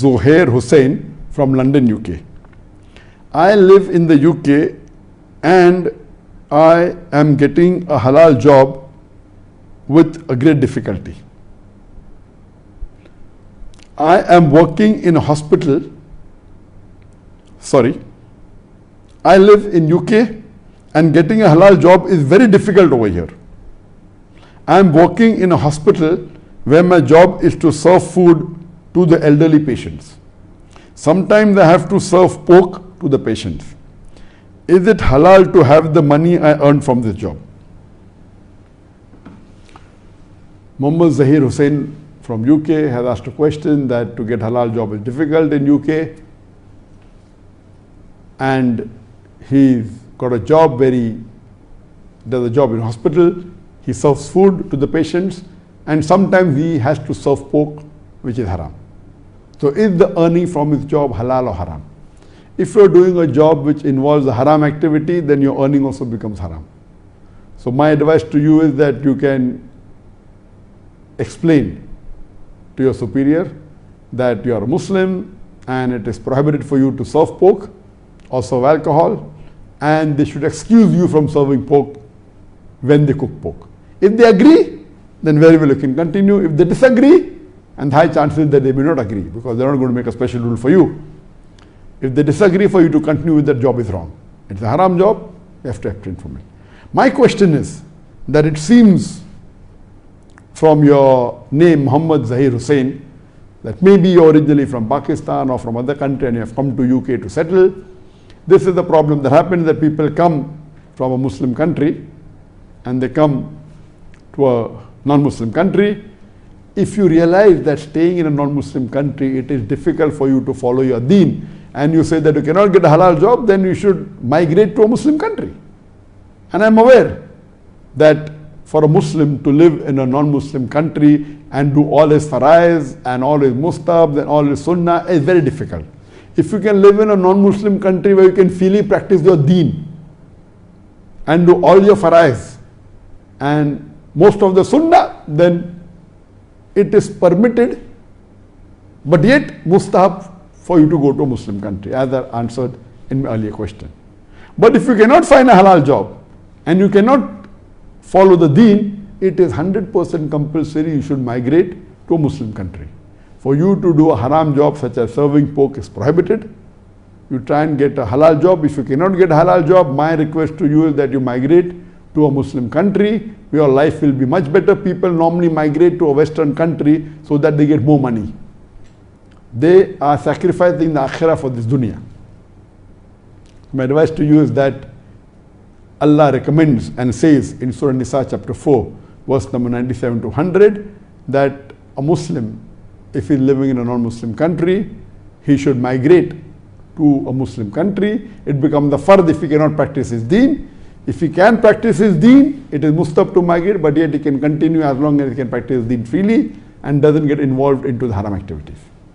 Zohair Hussain from London, UK. I live in the UK and I am getting a halal job with a great difficulty. I am working in a hospital. I live in UK and getting a halal job is very difficult over here. I am working in a hospital where my job is to serve food to the elderly patients. Sometimes I have to serve pork to the patients. Is it halal to have the money I earn from this job? Muhammad Zakir Hussain from UK has asked a question that to get halal job is difficult in UK, and he's got a job where he does a job in hospital, he serves food to the patients, and sometimes he has to serve pork, which is haram. So is the earning from his job halal or haram? If you're doing a job which involves a haram activity, then your earning also becomes haram. So my advice to you is that you can explain to your superior that you are a Muslim and it is prohibited for you to serve pork or serve alcohol, and they should excuse you from serving pork when they cook pork. If they agree, then very well you can continue. If they disagree, and high chances that they may not agree because they're not going to make a special rule for you. If they disagree, for you to continue with that job is wrong. It's a haram job, you have to abstain from it. My question is that it seems from your name, Muhammad Zakir Hussain, that maybe you're originally from Pakistan or from other country and you have come to UK to settle. This is the problem that happens, that people come from a Muslim country and they come to a non-Muslim country. If you realize that staying in a non-Muslim country, it is difficult for you to follow your deen, and you say that you cannot get a halal job, then you should migrate to a Muslim country. And I'm aware that for a Muslim to live in a non-Muslim country and do all his faraiz and all his mustabs and all his sunnah is very difficult. If you can live in a non-Muslim country where you can freely practice your deen and do all your faraiz and most of the sunnah, then it is permitted, but yet mustahab for you to go to a Muslim country, as I answered in my earlier question. But if you cannot find a halal job and you cannot follow the deen, it is 100% compulsory you should migrate to a Muslim country. For you to do a haram job such as serving pork is prohibited. You try and get a halal job. If you cannot get a halal job, my request to you is that you migrate to a Muslim country. Your life will be much better. People normally migrate to a Western country so that they get more money. They are sacrificing the akhirah for this dunya. My advice to you is that Allah recommends and says in Surah Nisa chapter 4, verse number 97 to 100, that a Muslim, if he is living in a non-Muslim country, he should migrate to a Muslim country. It becomes the fard if he cannot practice his deen. If he can practice his deen, it is mustahab to migrate, but yet he can continue as long as he can practice his deen freely and doesn't get involved into the haram activities.